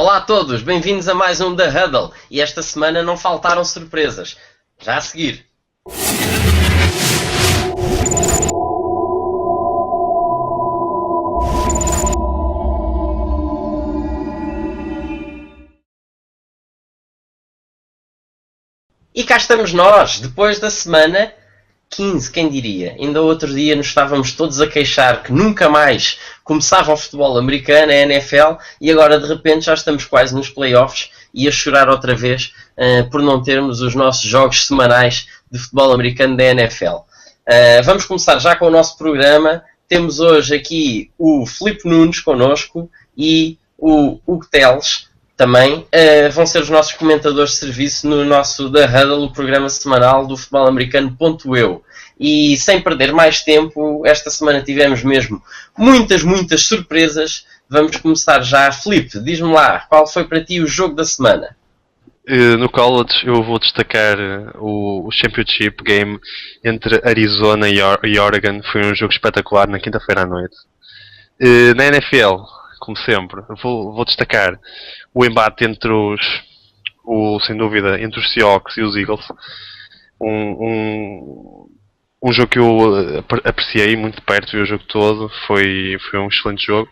Olá a todos, bem-vindos a mais um The Huddle e esta semana não faltaram surpresas. Já a seguir. E cá estamos nós, depois da semana 15, quem diria? Ainda outro dia nos estávamos todos a queixar que nunca mais começava o futebol americano, a NFL, e agora de repente já estamos quase nos playoffs e a chorar outra vez por não termos os nossos jogos semanais de futebol americano da NFL. Vamos começar já com o nosso programa. Temos hoje aqui o Filipe Nunes connosco e o Hugo Teles também. Vão ser os nossos comentadores de serviço no nosso The Huddle, o programa semanal do futebol americano.eu. E sem perder mais tempo, esta semana tivemos mesmo muitas surpresas. Vamos começar já. Filipe, diz-me lá, qual foi para ti o jogo da semana? No college eu vou destacar o Championship Game entre Arizona e Oregon. Foi um jogo espetacular na quinta-feira à noite. Na NFL, como sempre, vou destacar o embate entre sem dúvida, entre os Seahawks e os Eagles. Um jogo que eu apreciei muito de perto, vi o jogo todo, foi um excelente jogo.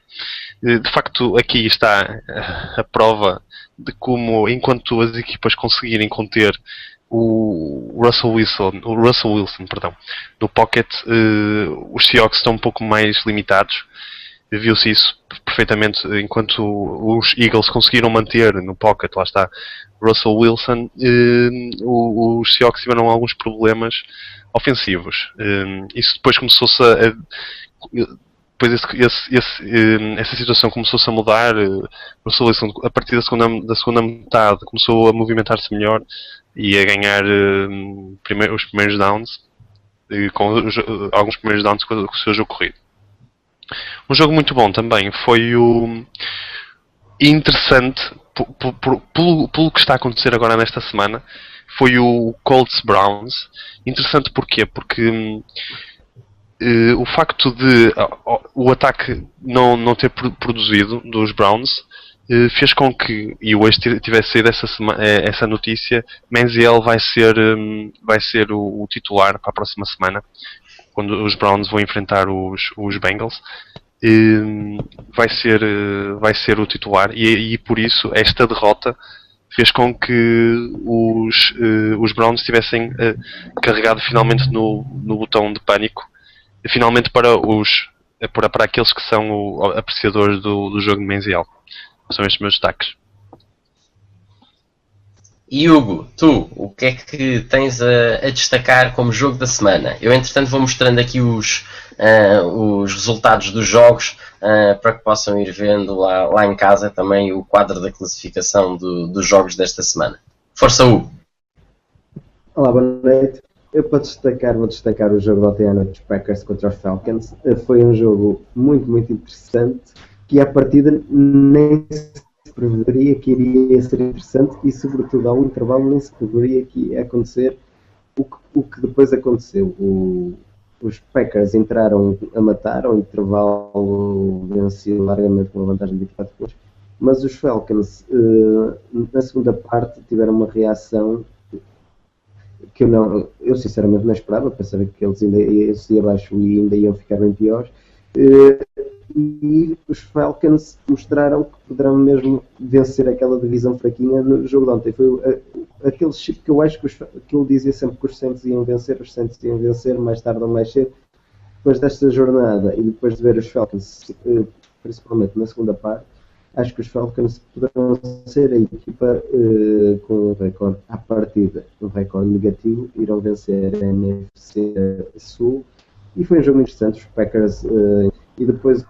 De facto, aqui está a prova de como, enquanto as equipas conseguirem conter o Russell Wilson, no pocket, os Seahawks estão um pouco mais limitados. Viu-se isso perfeitamente enquanto os Eagles conseguiram manter no pocket, lá está, Russell Wilson. Os Seahawks tiveram alguns problemas ofensivos. Isso depois começou-se depois essa situação começou-se a mudar. Russell Wilson, a partir da segunda metade, começou a movimentar-se melhor e a ganhar os primeiros downs, com alguns primeiros downs com o seu jogo corrido. Um jogo muito bom também foi o interessante, pelo que está a acontecer agora nesta semana, foi o Colts Browns. Interessante porquê? Porque o facto de o ataque não ter produzido dos Browns fez com que, e hoje tivesse saído essa notícia, Manziel vai ser o titular para a próxima semana, quando os Browns vão enfrentar os Bengals. Vai ser o titular e por isso esta derrota fez com que os Browns tivessem carregado finalmente no botão de pânico, finalmente para aqueles que são apreciadores do jogo de Manziel. São estes meus destaques. E Hugo, tu, o que é que tens a destacar como jogo da semana? Eu, entretanto, vou mostrando aqui os resultados dos jogos para que possam ir vendo lá em casa também o quadro da classificação dos jogos desta semana. Força, Hugo! Olá, boa noite. Eu vou destacar o jogo da ontem à noite dos Packers contra os Falcons. Foi um jogo muito interessante, que à partida nem se preveria que iria ser interessante e, sobretudo, ao intervalo nem se preveria que ia acontecer o que depois aconteceu. Os Packers entraram a matar, ao intervalo venciam largamente com uma vantagem de 24 pontos, mas os Falcons, na segunda parte, tiveram uma reação que eu sinceramente não esperava. Pensava que eles ainda iam abaixo e ainda iam ficar bem piores. E os Falcons mostraram que poderão mesmo vencer aquela divisão fraquinha no jogo de ontem. Foi aquele chip que eu acho que ele dizia sempre que os Saints iam vencer mais tarde ou mais cedo. Depois desta jornada e depois de ver os Falcons, principalmente na segunda parte, acho que os Falcons poderão ser a equipa com um recorde à partida, um recorde negativo, irão vencer a NFC Sul. E foi um jogo interessante. Os Packers e depois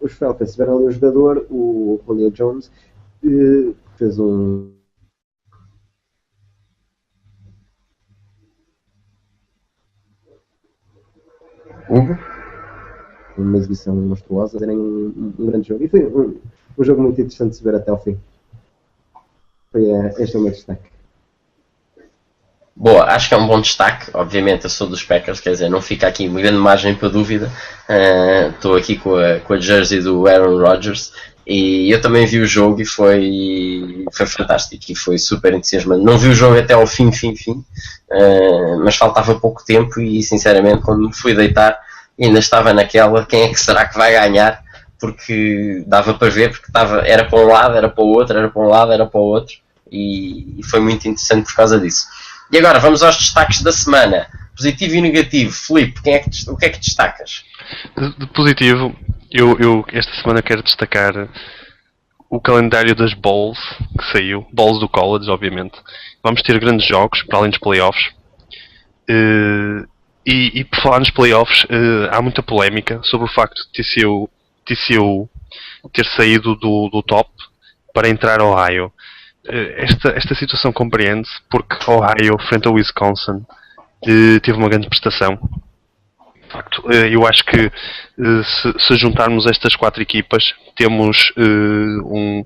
os Falcons tiveram ali um jogador, o Julio Jones, que fez uma exibição monstruosa, fazerem um grande jogo. E foi um jogo muito interessante de se ver até ao fim. Este é o meu destaque. Boa, acho que é um bom destaque. Obviamente eu sou dos Packers, quer dizer, não fica aqui uma grande margem para dúvida. Estou aqui com a jersey do Aaron Rodgers E eu também vi o jogo e foi fantástico e foi super entusiasmante. Não vi o jogo até ao fim, mas faltava pouco tempo e sinceramente quando me fui deitar ainda estava naquela, quem é que será que vai ganhar? Porque dava para ver, porque era para um lado, era para o outro, era para um lado, era para o outro e foi muito interessante por causa disso. E agora vamos aos destaques da semana, positivo e negativo. Filipe, o que é que destacas? De positivo, eu esta semana quero destacar o calendário das Bowls que saiu, Bowls do College, obviamente. Vamos ter grandes jogos, para além dos playoffs. E por falar nos playoffs, há muita polémica sobre o facto de TCU ter saído do top para entrar ao Ohio. Esta situação compreende-se porque Ohio, frente ao Wisconsin, teve uma grande prestação. De facto, eu acho que se juntarmos estas 4 equipas, temos um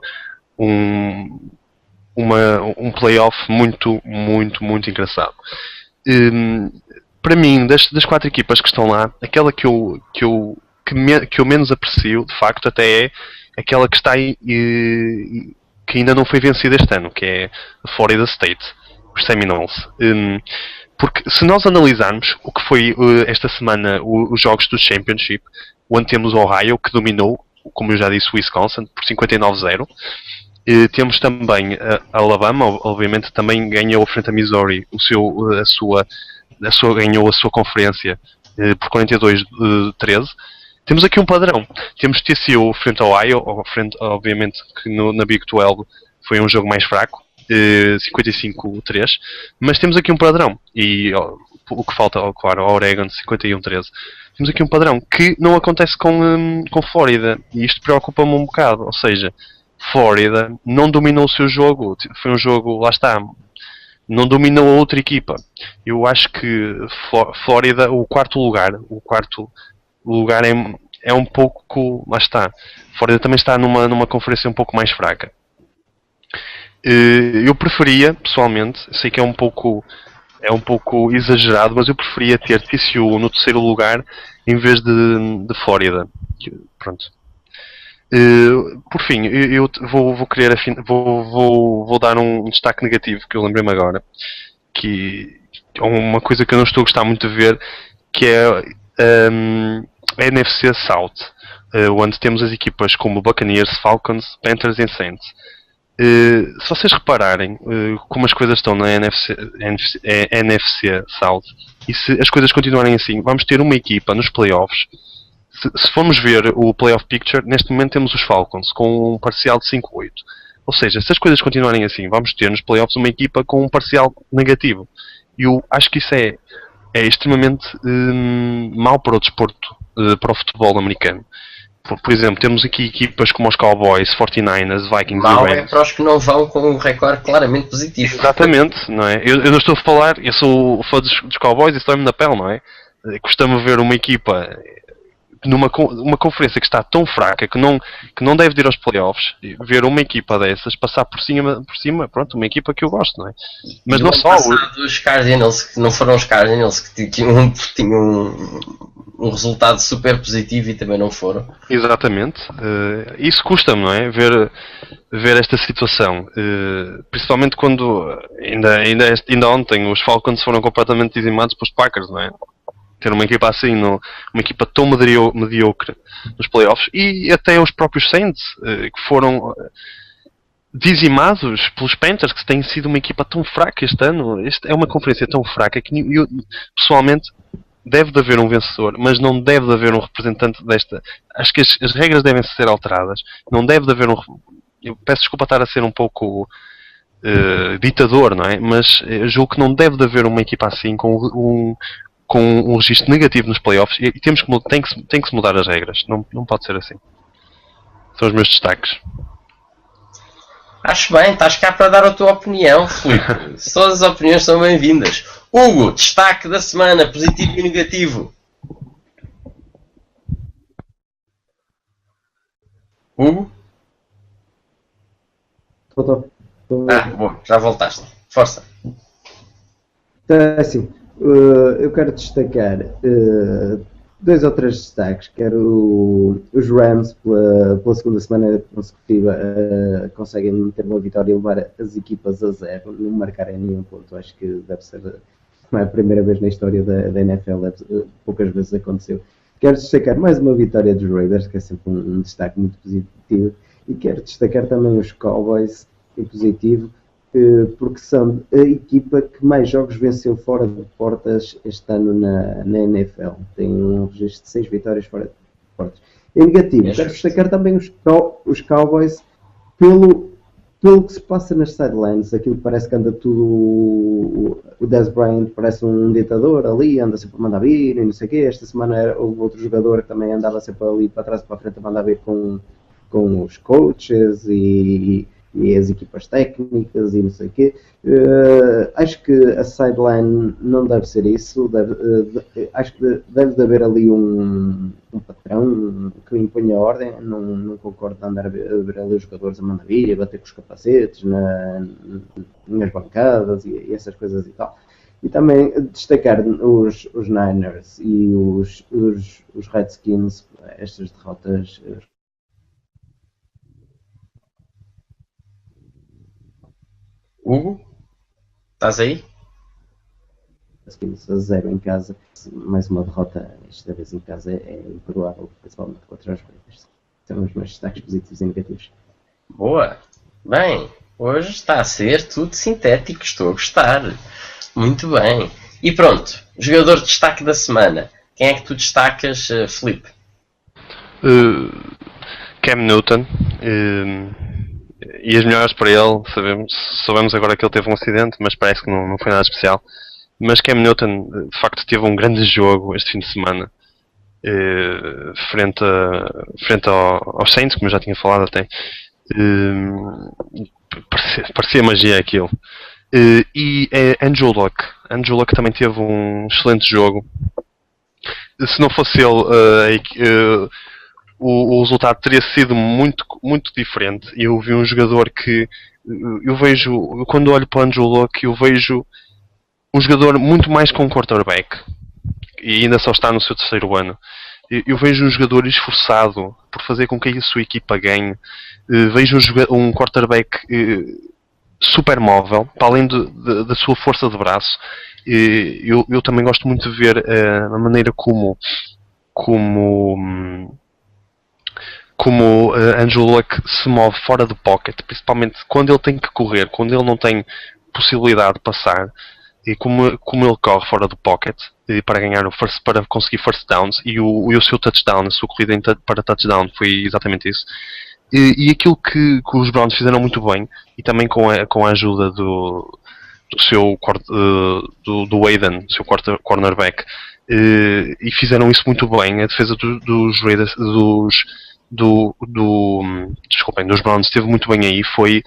playoff muito engraçado. Para mim, das 4 equipas que estão lá, aquela que eu menos aprecio, de facto, até é aquela que está aí, que ainda não foi vencida este ano, que é a Florida State, os Seminoles. Porque se nós analisarmos o que foi esta semana os jogos do Championship, onde temos o Ohio, que dominou, como eu já disse, o Wisconsin, por 59-0. Temos também a Alabama, obviamente também ganhou frente a Missouri ganhou a sua conferência por 42-13. Temos aqui um padrão. Temos TCU frente ao Ohio, obviamente que na Big 12 foi um jogo mais fraco, 55-3, mas temos aqui um padrão. E o que falta, claro, ao Oregon 51-13. Temos aqui um padrão que não acontece com Flórida, e isto preocupa-me um bocado. Ou seja, Flórida não dominou o seu jogo, foi um jogo, lá está, não dominou a outra equipa. Eu acho que Flórida, o quarto lugar é um pouco, lá está, Flórida também está numa conferência um pouco mais fraca. Eu preferia, pessoalmente, sei que é um pouco exagerado, mas eu preferia ter TCU no terceiro lugar em vez de Flórida. Pronto. Por fim, eu vou dar um destaque negativo que eu lembrei-me agora, que é uma coisa que eu não estou a gostar muito de ver, que é a NFC South, onde temos as equipas como Buccaneers, Falcons, Panthers e Saints. Se vocês repararem como as coisas estão na NFC South, e se as coisas continuarem assim, vamos ter uma equipa nos playoffs. Se formos ver o playoff picture, neste momento temos os Falcons com um parcial de 5-8. Ou seja, se as coisas continuarem assim, vamos ter nos playoffs uma equipa com um parcial negativo. E eu acho que isso é extremamente mau para o desporto, para o futebol americano. Por exemplo, temos aqui equipas como os Cowboys, 49ers, Vikings e Rams. É para os que não vão com um recorde claramente positivo. Exatamente, não é? Eu não estou a falar, eu sou fã dos Cowboys e estou-me na pele, não é? Custa-me ver uma equipa numa conferência que está tão fraca que não deve ir aos playoffs, ver uma equipa dessas passar por cima, pronto, uma equipa que eu gosto, não é? Mas não só os Cardinals, que não foram os Cardinals que tinham um resultado super positivo e também não foram. Exatamente. Isso custa-me, não é? Ver esta situação. Principalmente quando ainda ontem os Falcons foram completamente dizimados pelos Packers, não é? Ter uma equipa assim, uma equipa tão mediocre nos playoffs, e até os próprios Saints, que foram dizimados pelos Panthers, que têm sido uma equipa tão fraca este ano. É uma conferência tão fraca que eu, pessoalmente, deve de haver um vencedor, mas não deve de haver um representante desta. Acho que as regras devem ser alteradas. Não deve de haver eu peço desculpa estar a ser um pouco ditador, não é? Mas eu julgo que não deve de haver uma equipa assim com um registro negativo nos playoffs, e tem que se mudar as regras. Não pode ser assim. São os meus destaques. Acho bem, estás cá para dar a tua opinião, Filipe. Todas as opiniões são bem-vindas. Hugo, destaque da semana, positivo e negativo. Hugo? Estou. Bom, já voltaste. Força. Então é assim, eu quero destacar dois ou três destaques. Quero os Rams, pela segunda semana consecutiva, conseguem ter uma vitória e levar as equipas a 0, não marcarem nenhum ponto. Acho que deve ser, não é a primeira vez na história da NFL, poucas vezes aconteceu. Quero destacar mais uma vitória dos Raiders, que é sempre um destaque muito positivo, e quero destacar também os Cowboys, em positivo, porque são a equipa que mais jogos venceu fora de portas este ano na NFL. Tem um registro de 6 vitórias fora de portas. Em negativo, quero destacar também os Cowboys pelo que se passa nas sidelines. Aquilo que parece que anda tudo. O Dez Bryant parece um ditador ali, anda sempre a mandar vir e não sei o quê. Esta semana houve outro jogador que também andava sempre ali para trás e para a frente a mandar vir com os coaches e as equipas técnicas e não sei o quê. Acho que a sideline não deve ser isso. Acho que deve haver ali um patrão que imponha ordem. Não concordo de andar a ver ali os jogadores a mandar vir, a bater com os capacetes nas bancadas e essas coisas e tal. E também destacar os Niners e os Redskins, estas derrotas. Hugo, estás aí? A 0 em casa, mais uma derrota esta vez em casa é imperdoável, principalmente contra os Raiders. São os meus destaques positivos e negativos. Boa. Bem, hoje está a ser tudo sintético, estou a gostar. Muito bem. E pronto, jogador de destaque da semana. Quem é que tu destacas, Felipe? Cam Newton. E as melhores para ele, sabemos agora que ele teve um acidente, mas parece que não foi nada especial. Mas Cam Newton, de facto, teve um grande jogo este fim de semana, frente aos Saints, como eu já tinha falado até. Parecia magia aquilo. E Andrew Luck também teve um excelente jogo. Se não fosse ele, o resultado teria sido muito, muito diferente. Eu vi um jogador que eu vejo, quando olho para o Andrew Luck, eu vejo um jogador muito mais com um quarterback, e ainda só está no seu terceiro ano. Eu vejo um jogador esforçado por fazer com que a sua equipa ganhe. Vejo um quarterback super móvel, para além da sua força de braço. Eu também gosto muito de ver a maneira como Andrew Luck se move fora do pocket, principalmente quando ele tem que correr, quando ele não tem possibilidade de passar, e como ele corre fora do pocket para ganhar para conseguir first downs, e o seu touchdown, a sua corrida para touchdown foi exatamente isso. E aquilo que os Browns fizeram muito bem, e também com a ajuda do Aiden, seu cornerback, e fizeram isso muito bem. A defesa dos Raiders, dos Browns esteve muito bem aí, foi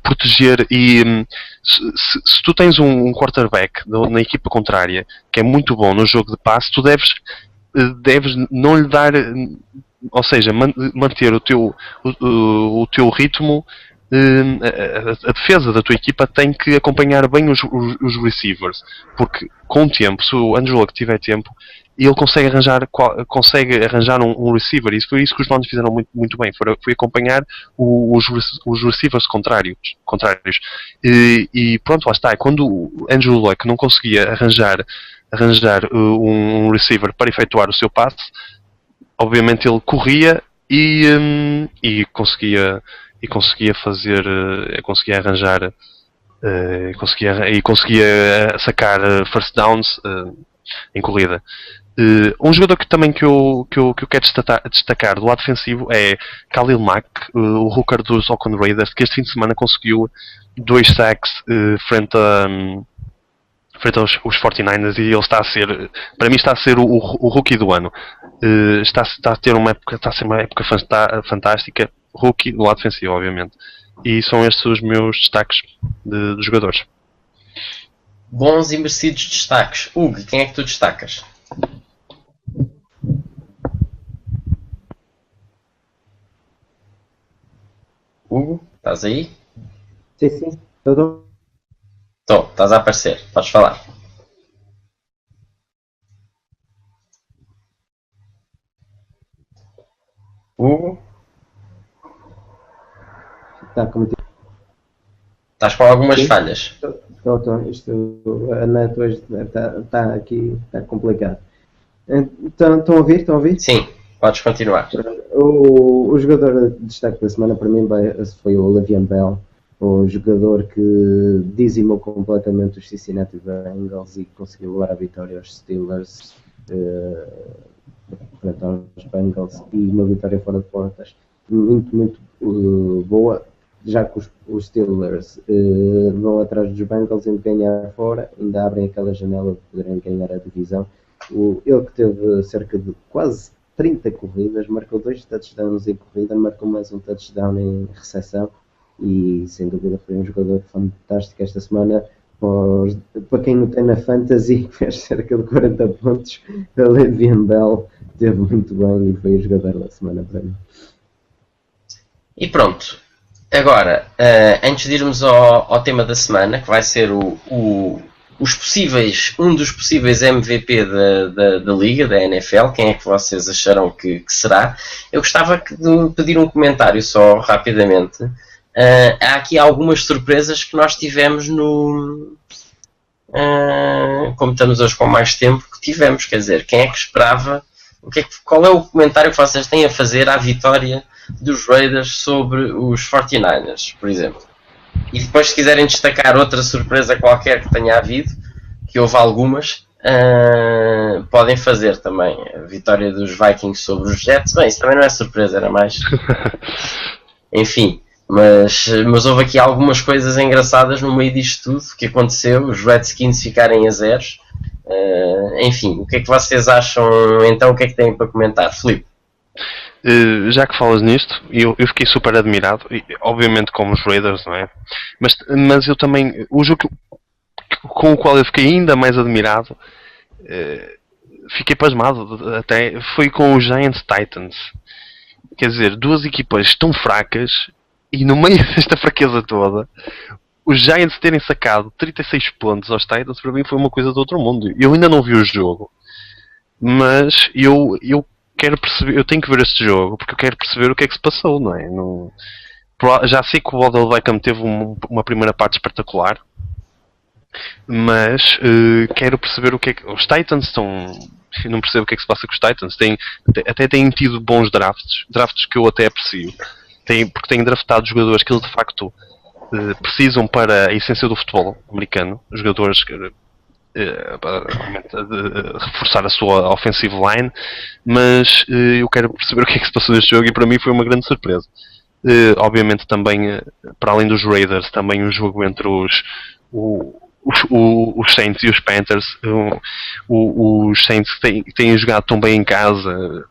proteger. E se tu tens um quarterback na equipa contrária que é muito bom no jogo de passe, tu deves não lhe dar, ou seja, manter o teu ritmo. A defesa da tua equipa tem que acompanhar bem os receivers, porque com o tempo, se o Andrew Luck tiver tempo, ele consegue arranjar um receiver, e foi isso que os Browns fizeram muito, muito bem, foi acompanhar os receivers contrários. E pronto, lá está. Quando o Andrew Luck não conseguia arranjar um receiver para efetuar o seu passe, obviamente ele corria e conseguia arranjar, conseguia sacar first downs em corrida. Um jogador que eu quero destacar do lado defensivo é Khalil Mack, o hooker dos Oakland Raiders, que este fim de semana conseguiu 2 sacks frente aos 49ers, e ele para mim está a ser o rookie do ano. Está a ser uma época fantástica, rookie do lado defensivo, obviamente. E são estes os meus destaques de jogadores. Bons e merecidos destaques. Hugo, quem é que tu destacas? Hugo, estás aí? Sim. Estou. Estás a aparecer. Podes falar. Hugo, Está com muito. estás com algumas Sim. falhas. Isto, a net hoje está aqui, está complicado. Então, estão a ouvir? Estão a ouvir? Sim, podes continuar. O jogador de destaque da semana para mim foi o Le'Veon Bell, o jogador que dizimou completamente os Cincinnati Bengals e conseguiu levar a vitória aos Steelers frente aos Bengals, e uma vitória fora de portas muito boa, já que os Steelers vão atrás dos Bengals e de ganhar fora, ainda abrem aquela janela de poderem ganhar a divisão. Ele que teve cerca de quase 30 corridas, marcou 2 touchdowns em corrida, marcou mais um touchdown em recepção, e sem dúvida foi um jogador fantástico esta semana. Para quem não tem na Fantasy, fez cerca de 40 pontos. A Le'Veon Bell teve muito bem e foi o jogador da semana para mim. E pronto, agora, antes de irmos ao tema da semana, que vai ser um dos possíveis MVP da Liga, da NFL, quem é que vocês acharão que será? Eu gostava de pedir um comentário só, rapidamente. Há aqui algumas surpresas que nós tivemos como estamos hoje com mais tempo, que tivemos, quer dizer, quem é que esperava, qual é o comentário que vocês têm a fazer à vitória dos Raiders sobre os 49ers, por exemplo? E depois, se quiserem destacar outra surpresa qualquer que tenha havido, que houve algumas, podem fazer também. A vitória dos Vikings sobre os Jets, bem, isso também não é surpresa, era mais... Enfim, mas houve aqui algumas coisas engraçadas no meio disto tudo que aconteceu, os Redskins ficarem a zeros. Enfim, o que é que vocês acham então? O que é que têm para comentar? Filipe? Já que falas nisto, eu fiquei super admirado, e, obviamente como os Raiders, não é? Mas eu também, o jogo com o qual eu fiquei ainda mais admirado, fiquei pasmado até, foi com os Giants Titans. Quer dizer, duas equipas tão fracas, e no meio desta fraqueza toda, os Giants terem sacado 36 pontos aos Titans, para mim foi uma coisa do outro mundo. Eu ainda não vi o jogo, mas eu quero perceber, eu tenho que ver este jogo, porque eu quero perceber o que é que se passou, não é? Já sei que o Odell Beckham teve uma primeira parte espetacular, mas quero perceber o que é que... Os Titans estão... Eu não percebo o que é que se passa com os Titans. Até têm tido bons drafts que eu até aprecio. Porque têm draftado jogadores que eles de facto precisam para a essência do futebol americano. Jogadores para reforçar a sua offensive line, mas eu quero perceber o que é que se passou neste jogo, e para mim foi uma grande surpresa. Obviamente também, para além dos Raiders, também o jogo entre os Saints e os Panthers. Os Saints têm jogado tão bem em casa,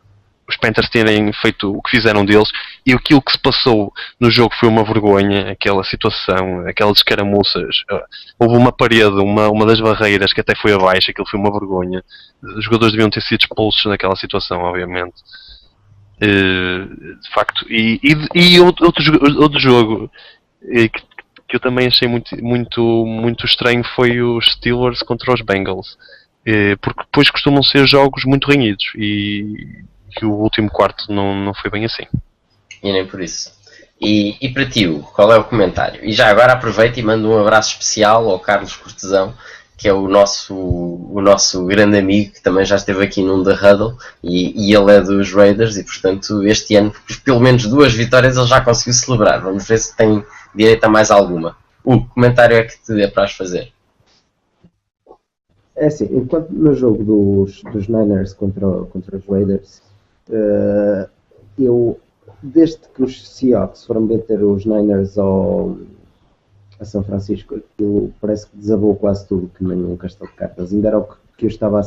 os Panthers terem feito o que fizeram deles, e aquilo que se passou no jogo foi uma vergonha. Aquela situação, aquelas escaramuças, houve uma parede, uma das barreiras que até foi abaixo, aquilo foi uma vergonha. Os jogadores deviam ter sido expulsos naquela situação, obviamente. De facto, e outro jogo que eu também achei muito estranho foi os Steelers contra os Bengals, porque depois costumam ser jogos muito renhidos, e que o último quarto não foi bem assim. E nem por isso. E para ti, Hugo, qual é o comentário? E já agora aproveito e mando um abraço especial ao Carlos Cortesão, que é o nosso grande amigo, que também já esteve aqui num The Huddle, e ele é dos Raiders, e portanto este ano, pelo menos 2 vitórias ele já conseguiu celebrar. Vamos ver se tem direito a mais alguma. O comentário é que te é para as fazer. É assim, enquanto no jogo dos Niners contra os Raiders, eu, desde que os Seahawks foram bater os Niners a São Francisco, aquilo parece que desabou quase tudo, que nem um castelo de cartas. Ainda era o que eu estava a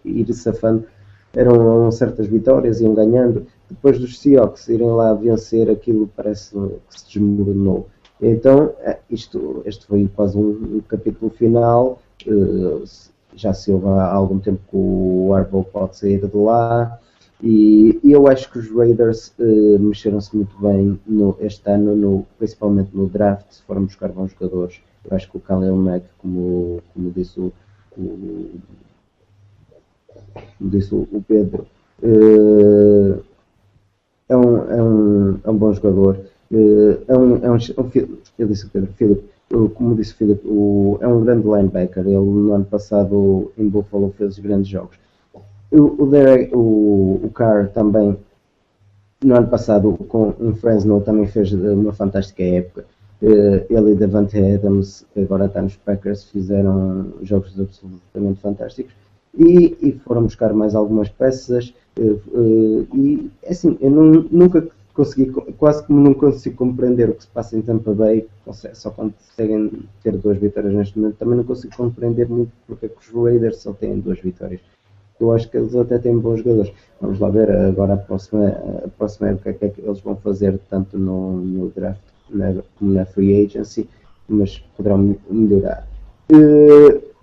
ir safando, eram certas vitórias, iam ganhando. Depois dos Seahawks irem lá vencer, aquilo parece que se desmoronou. Então, este foi quase um capítulo final. Já se houve há algum tempo que o Harbaugh pode sair de lá, e eu acho que os Raiders mexeram-se muito bem este ano, principalmente no draft. Se forem buscar bons jogadores, eu acho que o Khalil Mack, como disse o Pedro, é um bom jogador. Eu disse o Pedro, Filipe, como disse o Filipe, é um grande linebacker. Ele no ano passado em Buffalo fez grandes jogos. O Carr também no ano passado em Fresno também fez uma fantástica época. Ele e Davante Adams, que agora está nos Packers, fizeram jogos absolutamente fantásticos e foram buscar mais algumas peças. E assim, eu nunca consegui, quase como não consigo compreender o que se passa em Tampa Bay, só conseguem ter 2 vitórias neste momento. Também não consigo compreender muito porque é que os Raiders só têm 2 vitórias. Eu acho que eles até têm bons jogadores. Vamos lá ver agora a próxima época o que é que eles vão fazer, tanto no draft como na free agency, mas poderão melhorar.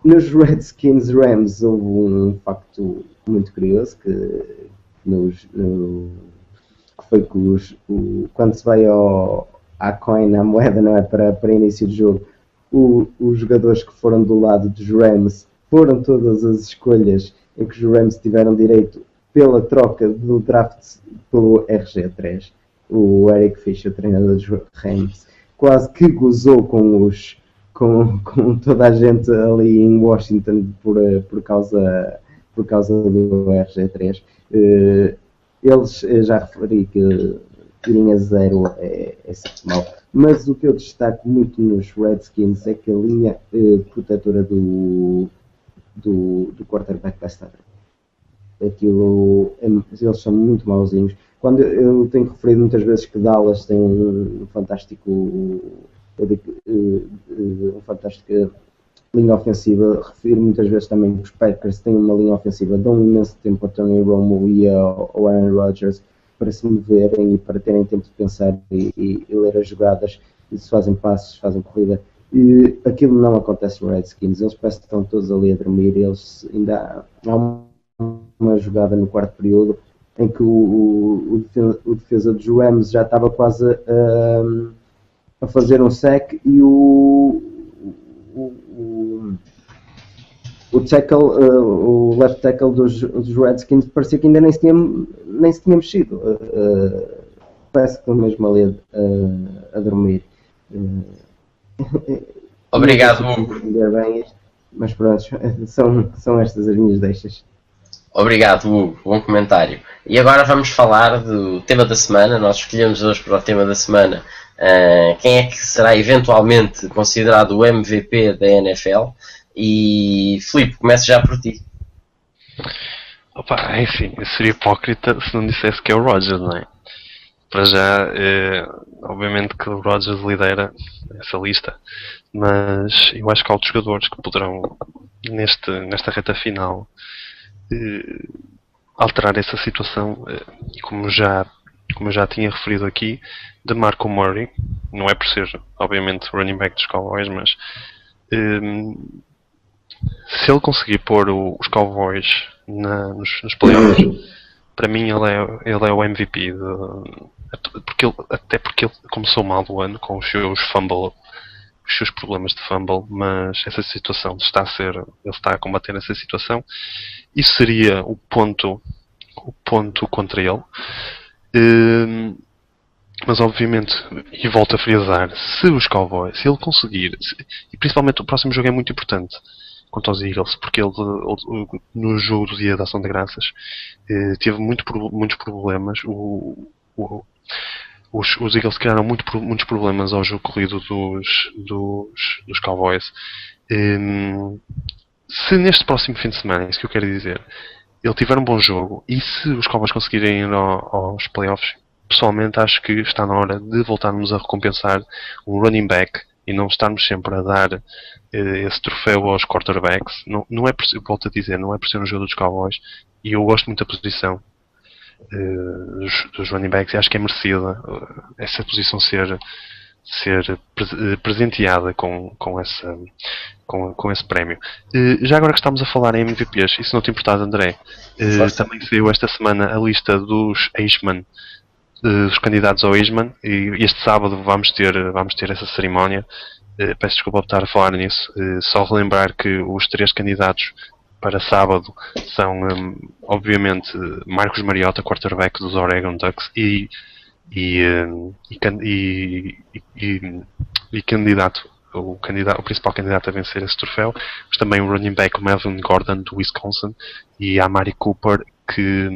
Nos Redskins Rams houve um facto muito curioso que foi que quando se vai à coin, à moeda, não é, para início de jogo, os jogadores que foram do lado dos Rams foram todas as escolhas em que os Rams tiveram direito pela troca do draft pelo RG3. O Eric Fisher, treinador dos Rams, quase que gozou com toda a gente ali em Washington por causa do RG3. Eles, já referi que linha 0 é sempre mau, mas o que eu destaco muito nos Redskins é que a linha protetora do quarterback vai estar. Eles são muito mauzinhos. Quando eu tenho referido muitas vezes que Dallas tem uma fantástica linha ofensiva, refiro muitas vezes também que os Packers têm uma linha ofensiva, dão um imenso tempo a Tony Romo e ao Aaron Rodgers para se moverem e para terem tempo de pensar e ler as jogadas, e se fazem passos, fazem corrida. E aquilo não acontece no Redskins, eles parecem que estão todos ali a dormir. Eles ainda há uma jogada no quarto período em que o defesa dos Rams já estava quase a fazer um sack e o left tackle dos Redskins parecia que ainda nem se tinha mexido. Parece que estão mesmo ali a dormir. Obrigado, Hugo. Mas pronto, são estas as minhas deixas. Obrigado, Hugo. Bom comentário. E agora vamos falar do tema da semana. Nós escolhemos hoje para o tema da semana quem é que será eventualmente considerado o MVP da NFL. E Filipe, começo já por ti. Opa, enfim, eu seria hipócrita se não dissesse que é o Rodgers, não é? Para já, obviamente que o Rodgers lidera essa lista, mas eu acho que há outros jogadores que poderão, nesta reta final, alterar essa situação, como já tinha referido aqui, de Marco Murray. Não é por ser, obviamente, running back dos Cowboys, mas se ele conseguir pôr os Cowboys nos playoffs, para mim ele é o MVP. Até porque ele começou mal o ano com os seus problemas de fumble, mas essa situação ele está a combater essa situação. Isso seria o ponto contra ele. Mas obviamente, e volto a frisar, se os Cowboys, se ele conseguir, e principalmente o próximo jogo é muito importante quanto aos Eagles, porque ele no jogo do Dia da Ação de Graças teve muitos problemas. Os Eagles criaram muitos problemas ao jogo corrido dos Cowboys. Se neste próximo fim de semana, é isso que eu quero dizer, ele tiver um bom jogo, e se os Cowboys conseguirem ir aos playoffs, pessoalmente acho que está na hora de voltarmos a recompensar um running back e não estarmos sempre a dar esse troféu aos quarterbacks. Não é por, volto a dizer, não é por ser um jogo dos Cowboys, e eu gosto muito da posição dos running backs, e acho que é merecida essa posição ser presenteada com esse prémio. Já agora que estamos a falar em MVPs, e se não te importar, André, também saiu esta semana a lista dos Heisman, dos candidatos ao Heisman, e este sábado vamos ter essa cerimónia. Peço desculpa por estar a falar nisso, só relembrar que os 3 candidatos para sábado são, obviamente, Marcus Mariota, quarterback dos Oregon Ducks, e candidato, o principal candidato a vencer esse troféu, mas também o running back Melvin Gordon do Wisconsin e a Amari Cooper, que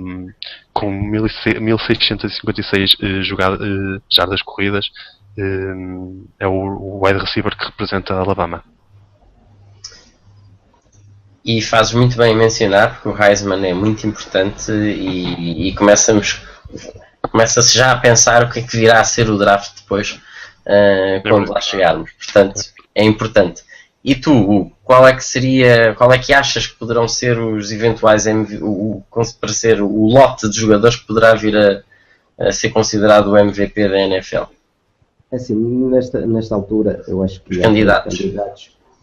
com 1656 jardas corridas é o wide receiver que representa a Alabama. E fazes muito bem em mencionar, porque o Heisman é muito importante e começa-se já a pensar o que é que virá a ser o draft depois, quando lá chegarmos. Portanto, é importante. E tu, Hugo, qual é que achas que poderão ser os eventuais para ser o lote de jogadores que poderá vir a ser considerado o MVP da NFL? Assim, nesta altura, eu acho que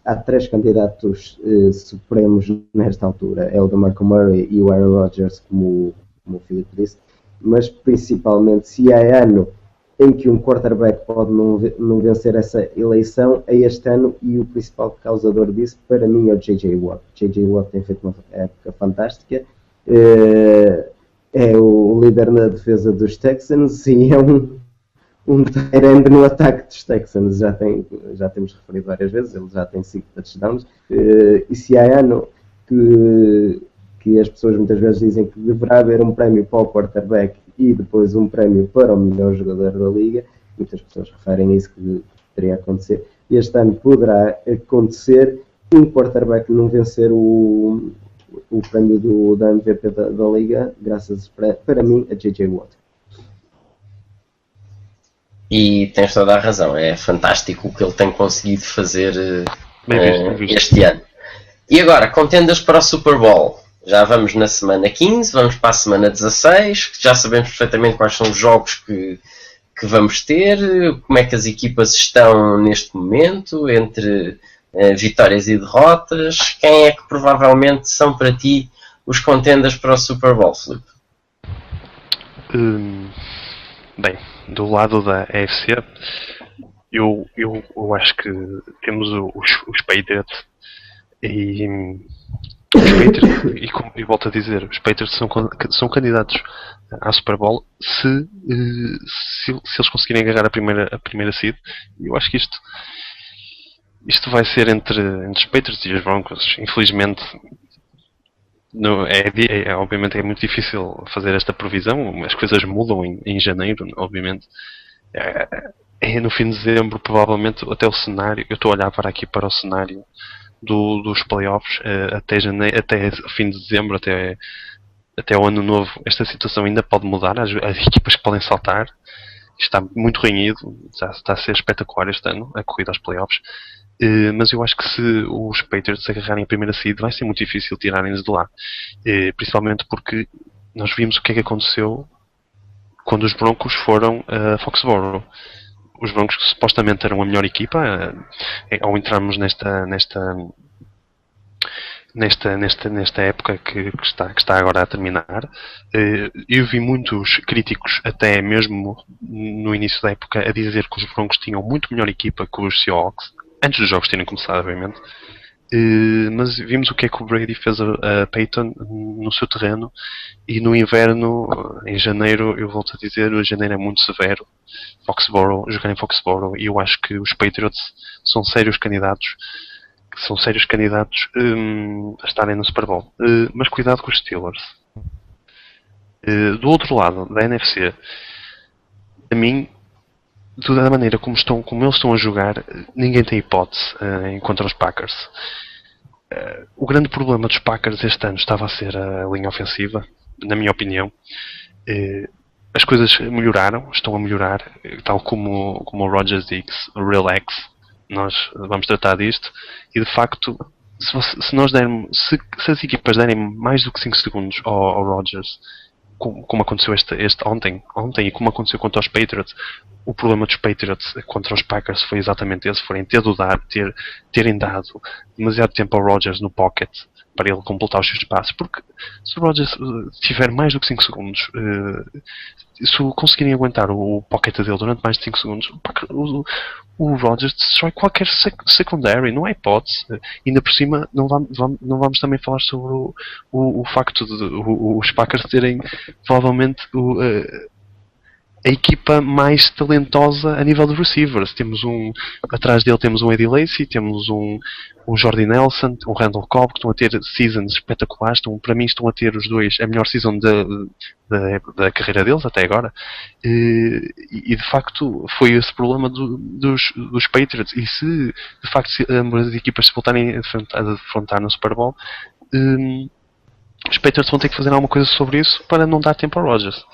há três candidatos supremos nesta altura. É o DeMarco Murray e o Aaron Rodgers, como o Filipe disse. Mas principalmente, se há ano em que um quarterback pode não vencer essa eleição, é este ano, e o principal causador disso, para mim, é o J.J. Watt. J.J. Watt tem feito uma época fantástica. É o líder na defesa dos Texans e é um tight end no ataque dos Texans. Já temos referido várias vezes, ele já tem 5 touchdowns. E se há ano que as pessoas muitas vezes dizem que deverá haver um prémio para o quarterback e depois um prémio para o melhor jogador da liga, muitas pessoas referem a isso que poderia acontecer. Este ano poderá acontecer um quarterback não vencer o prémio da MVP da liga, graças para mim a J.J. Watt. E tens toda a razão, é fantástico o que ele tem conseguido fazer este ano. E agora, contendas para o Super Bowl. Já vamos na semana 15, vamos para a semana 16, que já sabemos perfeitamente quais são os jogos que vamos ter, como é que as equipas estão neste momento, entre vitórias e derrotas. Quem é que provavelmente são para ti os contendas para o Super Bowl, Filipe? Bem, do lado da AFC, eu acho que temos os Patriots e volto a dizer, os Patriots são candidatos à Super Bowl se eles conseguirem agarrar a primeira seed. Eu acho que isto vai ser entre os Patriots e os Broncos. Infelizmente, obviamente é muito difícil fazer esta previsão. As coisas mudam em janeiro, obviamente. No fim de dezembro, provavelmente, até o cenário, eu estou a olhar para o cenário dos playoffs até janeiro, até fim de dezembro, até o ano novo. Esta situação ainda pode mudar, as equipas que podem saltar. Está muito renhido, está a ser espetacular este ano a corrida aos playoffs. Mas eu acho que se os Patriots agarrarem a primeira seed, vai ser muito difícil tirarem-nos de lá, principalmente porque nós vimos o que é que aconteceu quando os Broncos foram a Foxborough. Os Broncos, que supostamente eram a melhor equipa, ao entrarmos nesta época que está agora a terminar, eu vi muitos críticos, até mesmo no início da época, a dizer que os Broncos tinham muito melhor equipa que os Seahawks, antes dos jogos terem começado, obviamente. Mas vimos o que é que o Brady fez a Peyton no seu terreno, e no inverno, em janeiro, eu volto a dizer, o janeiro é muito severo. Jogar em Foxborough, e eu acho que os Patriots são sérios candidatos a estarem no Super Bowl. Mas cuidado com os Steelers. Do outro lado, da NFC, a mim, da maneira como eles estão a jogar, ninguém tem hipótese contra os Packers. O grande problema dos Packers este ano estava a ser a linha ofensiva, na minha opinião. As coisas estão a melhorar, tal como o Rodgers diz, relax, nós vamos tratar disto, e de facto, se as equipas derem mais do que 5 segundos ao Rodgers, como aconteceu ontem, e como aconteceu contra os Patriots, o problema dos Patriots contra os Packers foi exatamente esse, terem dado demasiado tempo ao Rodgers no pocket para ele completar os seus passos, porque se o Rodgers tiver mais do que 5 segundos, se conseguirem aguentar o pocket dele durante mais de 5 segundos, o o Rodgers destrói qualquer secondary, não há hipótese. Ainda por cima, não vamos também falar sobre o facto de os Packers terem provavelmente a equipa mais talentosa a nível de receivers. Atrás dele temos um Eddie Lacy, temos um Jordy Nelson, um Randall Cobb, que estão a ter seasons espetaculares. Para mim estão a ter os dois a melhor season da carreira deles até agora. E de facto foi esse problema dos Patriots. E se de facto as equipas se voltarem a defrontar no Super Bowl, os Patriots vão ter que fazer alguma coisa sobre isso para não dar tempo ao Rodgers.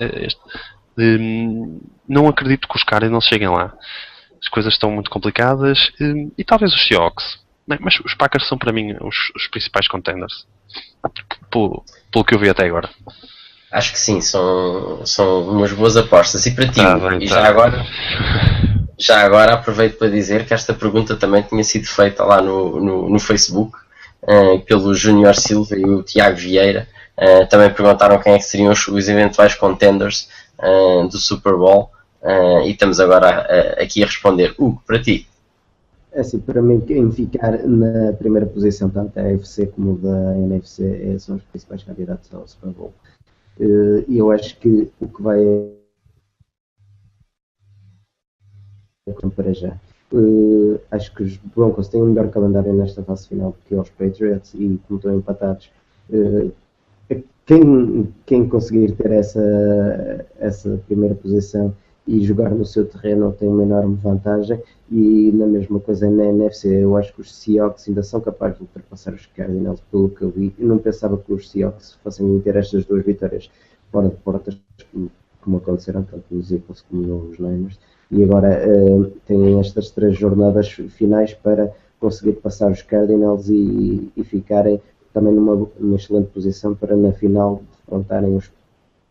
Não acredito que os Cardinals cheguem lá. As coisas estão muito complicadas. E talvez os Seahawks. Mas os Packers são para mim os principais contenders. Pelo que eu vi até agora. Acho que sim, são umas boas apostas. E para ti, bem, já agora aproveito para dizer que esta pergunta também tinha sido feita lá no Facebook pelo Júnior Silva e o Tiago Vieira. Também perguntaram quem é que seriam os eventuais contenders do Super Bowl, e estamos agora aqui a responder. Hugo, para ti? Assim, para mim, quem ficar na primeira posição, tanto da AFC como da NFC, são os principais candidatos ao Super Bowl. E eu acho que o que vai para já. Acho que os Broncos têm um melhor calendário nesta fase final que os Patriots, e como estão empatados, quem conseguir ter essa primeira posição e jogar no seu terreno tem uma enorme vantagem. E na mesma coisa na NFC, eu acho que os Seahawks ainda são capazes de ultrapassar os Cardinals, pelo que eu vi. Eu não pensava que os Seahawks fossem ter estas duas vitórias fora de portas, como aconteceram tanto nos Eagles como nos Niners, e agora têm estas 3 jornadas finais para conseguir passar os Cardinals e ficarem também numa excelente posição para na final defrontarem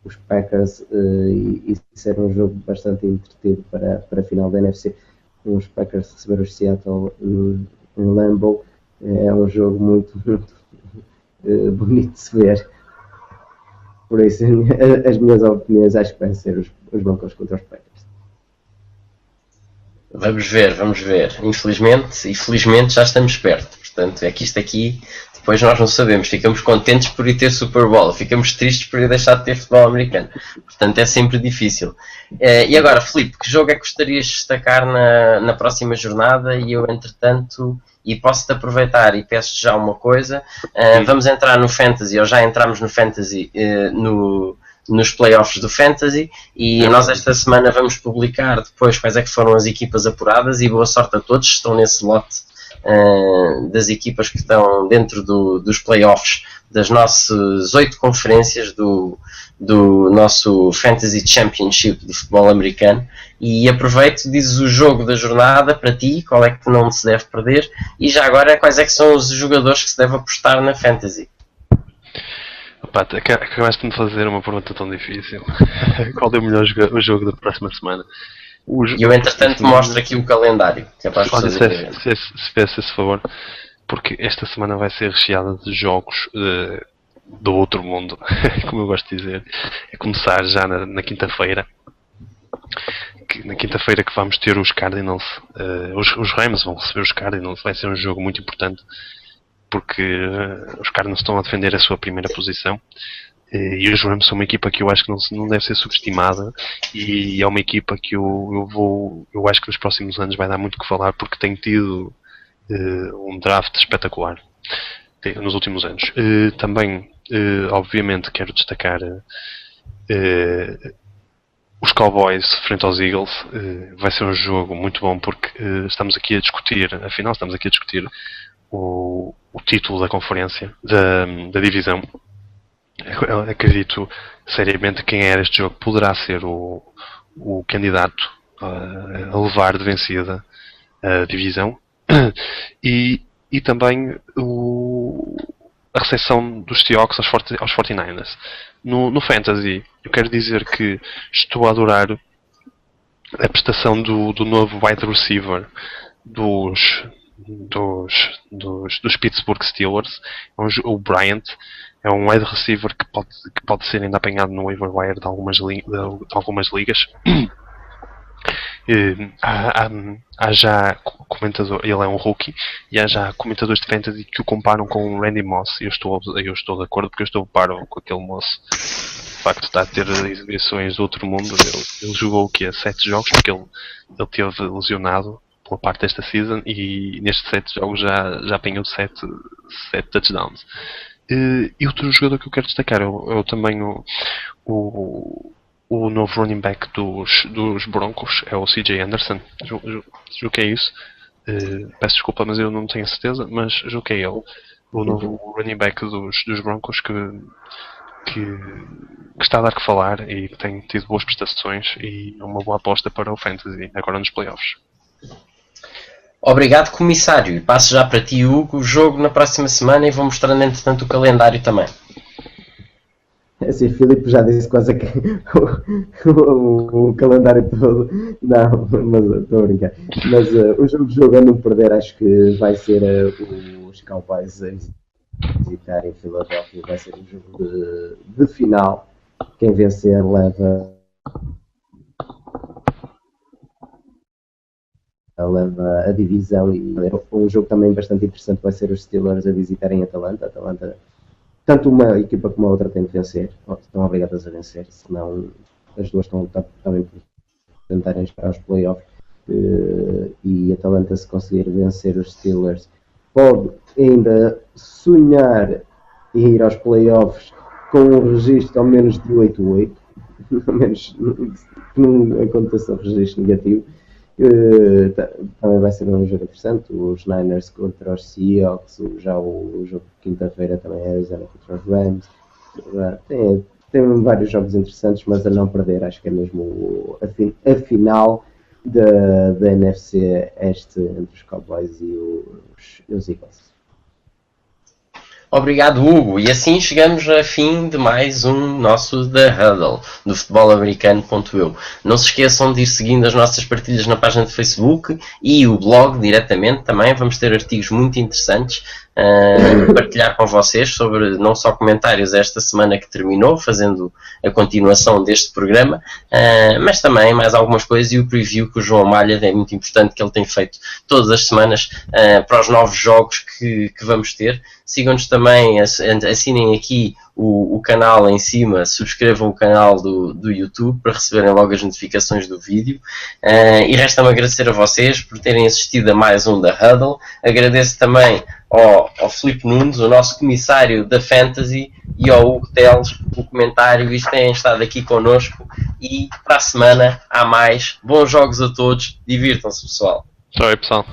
os Packers e ser um jogo bastante entretido para a final da NFC. Os Packers receber os Seattle em Lambeau é um jogo muito bonito de se ver. Por isso, as minhas opiniões acho que vai ser os Broncos contra os Packers. Vamos ver. Infelizmente e felizmente já estamos perto. Portanto, é que isto aqui, depois nós não sabemos. Ficamos contentes por ir ter Super Bowl, ficamos tristes por ir deixar de ter futebol americano. Portanto, é sempre difícil. E agora, Filipe, que jogo é que gostarias de destacar na próxima jornada? E eu, entretanto, e posso-te aproveitar e peço-te já uma coisa. Vamos entrar no Fantasy, ou já entramos no Fantasy, nos playoffs do Fantasy, e nós esta semana vamos publicar depois quais é que foram as equipas apuradas, e boa sorte a todos que estão nesse lote das equipas que estão dentro dos playoffs das nossas 8 conferências do nosso Fantasy Championship de futebol americano. E aproveito, dizes o jogo da jornada para ti, qual é que não se deve perder, e já agora quais é que são os jogadores que se deve apostar na Fantasy. Opa, acabaste de me fazer uma pergunta tão difícil. Qual é o melhor jogo da próxima semana? E eu, entretanto, mostro aqui o calendário, que é para as pessoas verem. Se fizesse esse favor, porque esta semana vai ser recheada de jogos do outro mundo, como eu gosto de dizer. É começar já na quinta-feira. Na quinta-feira que vamos ter os Cardinals, os Rams vão receber os Cardinals. Vai ser um jogo muito importante, porque os Cardinals estão a defender a sua primeira posição, e os Rams são uma equipa que eu acho que não deve ser subestimada, e é uma equipa que eu acho que nos próximos anos vai dar muito que falar, porque tem tido um draft espetacular nos últimos anos. Também, obviamente, quero destacar os Cowboys frente aos Eagles. Vai ser um jogo muito bom, porque estamos aqui a discutir o título da conferência, da divisão. Eu acredito seriamente que quem era este jogo poderá ser o candidato a levar de vencida a divisão, e também a recepção dos Seahawks aos 49ers. No Fantasy, eu quero dizer que estou a adorar a prestação do novo wide receiver dos Pittsburgh Steelers, o Bryant. É um wide receiver que pode ser ainda apanhado no waiver wire de algumas ligas. Há já comentador, ele é um rookie, e há já comentadores de fantasy que o comparam com o Randy Moss. Eu estou de acordo, porque eu estou paro com aquele moço. De facto, está a ter exibições do outro mundo. Ele jogou o quê? 7 jogos, porque ele teve lesionado pela parte desta season, e nestes 7 jogos já apanhou 7 touchdowns. E outro jogador que eu quero destacar é também o novo running back dos Broncos, é o CJ Anderson. Joguei isso. Peço desculpa, mas eu não tenho certeza, mas joguei ele. O novo running back dos Broncos que está a dar que falar e que tem tido boas prestações, e é uma boa aposta para o Fantasy agora nos playoffs. Obrigado, comissário. E passo já para ti, Hugo, o jogo na próxima semana, e vou mostrando entretanto o calendário também. Assim, Filipe já disse quase que o calendário todo. Não, mas estou a brincar. Mas o jogo a não perder, acho que vai ser os Cowboys a visitar em Filadélfia. Vai ser um jogo de final. Quem vencer leva a divisão. E um jogo também bastante interessante vai ser os Steelers a visitarem Atlanta. Tanto uma equipa como a outra têm de vencer, estão obrigadas a vencer, senão as duas estão também por tentarem chegar aos playoffs. E a Atlanta, se conseguir vencer os Steelers, pode ainda sonhar e ir aos playoffs com um registro ao menos de 8-8, ao menos que não aconteça um registro negativo. Também vai ser um jogo interessante, os Niners contra os Seahawks, já o jogo de quinta-feira também é Arizona contra os Rams. Tem vários jogos interessantes, mas a não perder, acho que é mesmo a final da NFC Este entre os Cowboys e os Eagles. Obrigado, Hugo. E assim chegamos ao fim de mais um nosso The Huddle, do futebolamericano.eu. Não se esqueçam de ir seguindo as nossas partilhas na página de Facebook e o blog diretamente também. Vamos ter artigos muito interessantes partilhar com vocês sobre não só comentários esta semana que terminou, fazendo a continuação deste programa, mas também mais algumas coisas, e o preview que o João Malha é muito importante, que ele tem feito todas as semanas para os novos jogos que vamos ter. Sigam-nos também, assinem aqui o canal em cima, subscrevam o canal do YouTube para receberem logo as notificações do vídeo. E resta-me agradecer a vocês por terem assistido a mais um da Huddle. Agradeço também ao Filipe Nunes, o nosso comissário da Fantasy, e ao Hugo Teles, o comentário, e têm estado aqui connosco. E para a semana há mais. Bons jogos a todos, divirtam-se, pessoal. Tchau aí, pessoal.